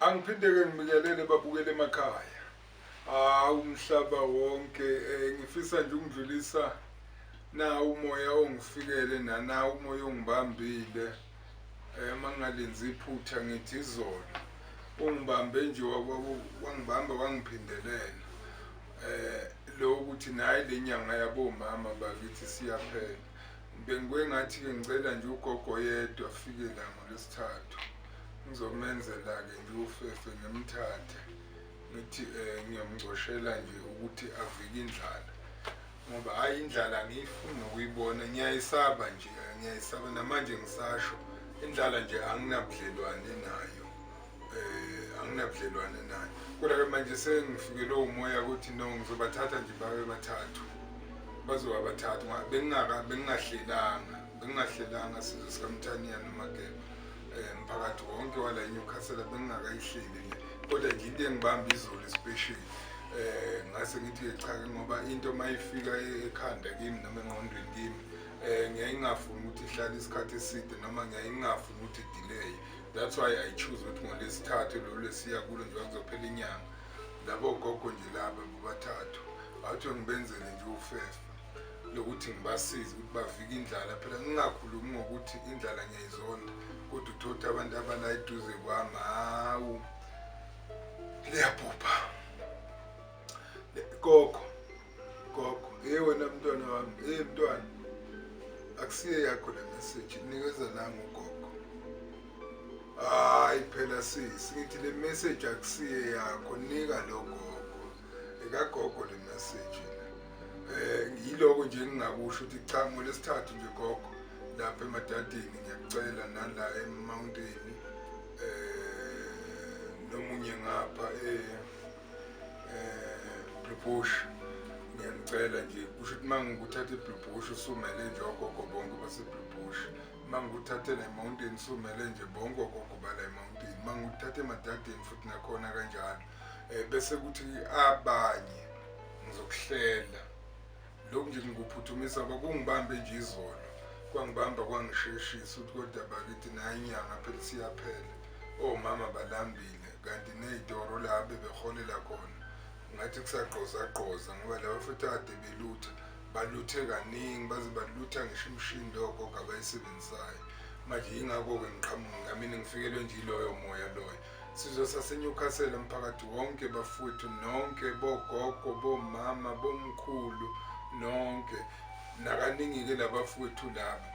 Angiphinde-ke ngibingelele babukele emakhaya. Umhlaba wonke ngifisa nje ukudlulisa na umoya ongifikele na umoya ongibambile. Mangalenzi iphutha ngithi izolo ungibambe nje wangibamba wangiphindelela. Lo ukuthi nayi lenyanga yabomama bakithi siyaphela. Bengibuye ngathi-ke ngicela nje ugogo yedwa afike la ngoLwesithathu. Ngizomenzela-ke nje ufefe ngimthathe ngithi ngiyamcoshela nje ukuthi avike indlala, ngoba hayi indlala angiyifuni nokuyibona, ngiyayisaba nje, ngiyayisaba namanje ngisasho indlala nje anginabudlelwane nayo, anginabudlelwane nayo. Kodwa-ke manje sengifikelwe umoya ukuthi no, ngizobathatha nje babe bathathu, bazoba bathathu. Bengingahlelanga sizwe sikaMthaniya noMageba, mphakathi wonke wala eNyukhasela bengingakayihleli le, kodwa nje into engibamba izolo especially. Ngase ngithi cha-ke ngoba into mayifika ekhanda kimi noma engqondweni kimi, ngiyaye ngingafuni ukuthi ihlale isikhathi eside noma ngiyaye ngingafuni ukuthi idelay. That's why I choose ukuthi ngoLwesithathu lo lesiya kulo nje kuzophela inyanga. Labo gogo nje laba bobathathu bathi ngibenzele nje ufefe lokuthi ngibasize ukuthi bavike indlala. Phela ngingakhulumi ngokuthi indlala ngiyayizona, kodwa uthothi abantu abala eduze kwami, hawu liyabhubha. Gogo, wena mntwana wami, mntwana, akusiye yakho le message, nikeza nanga ugogo. Hayi phela ngithi le message akusiye yakho, nika lo gogo. Ekagogo le message le. Yiloko nje engingakusho ukuthi cha, ngoLwesithathu nje gogo lapha emadadeni ngiyakucela, nala eMountain, nomunye ngapha Bush, ngiyanicela nje kusho ukuthi mangikuthatha eBush usumele nje ogogo bonke baseBush, mangikuthathe la eMountain usumele nje bonke ogogo bala eMountain, mangikuthathe emadadeni futhi nakhona kanjalo. Bese kuthi abanye ngizokuhlela. Lokhu nje ngikuphuthumisa bakungibambe nje izolo, kwangibamba kwangisheshisa ukuthi kodwa bakithi nayi inyanga phela siyaphela. Omama balambile kanti nezitoro la bebeholela khona ngathi kusagqoza ngoba laba futhi ade belutha, baluthe kaningi baze balutha ngisho imishini logogo abayisebenzisayo. Manje yingakho-ke ngiqhamuka mina ngifikelwe nje iloyo moya loyo. Sizwe saseNyukhasela, mphakathi wonke bafowethu nonke, bogogo, bomama, bomkhulu nonke, nakaningi-ke labafowethu laba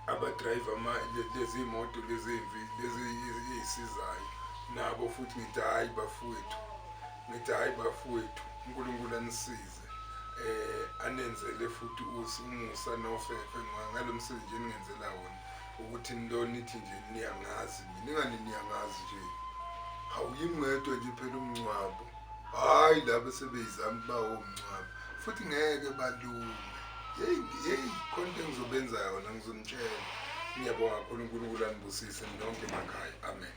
abadrayiva lezi moto lezi ezisizayo nabo futhi ngithi hayi bafowethu, uNkulunkulu anisize, anenzele futhi umusa nofefe ngalo msebenzi nje ningenzela wona, ukuthi nithi nje niyangazi, ningani niyangazi nje. Awuyimngedwa nje phela umncwabo, hayi laba sebeyizama bawo umncwabo futhi ngeke balume. Yeyi khona into engizobenza yona, ngizonitshela. Ngiyabonga kakhulu, uNkulunkulu anibusise nonke emakhaya, amen.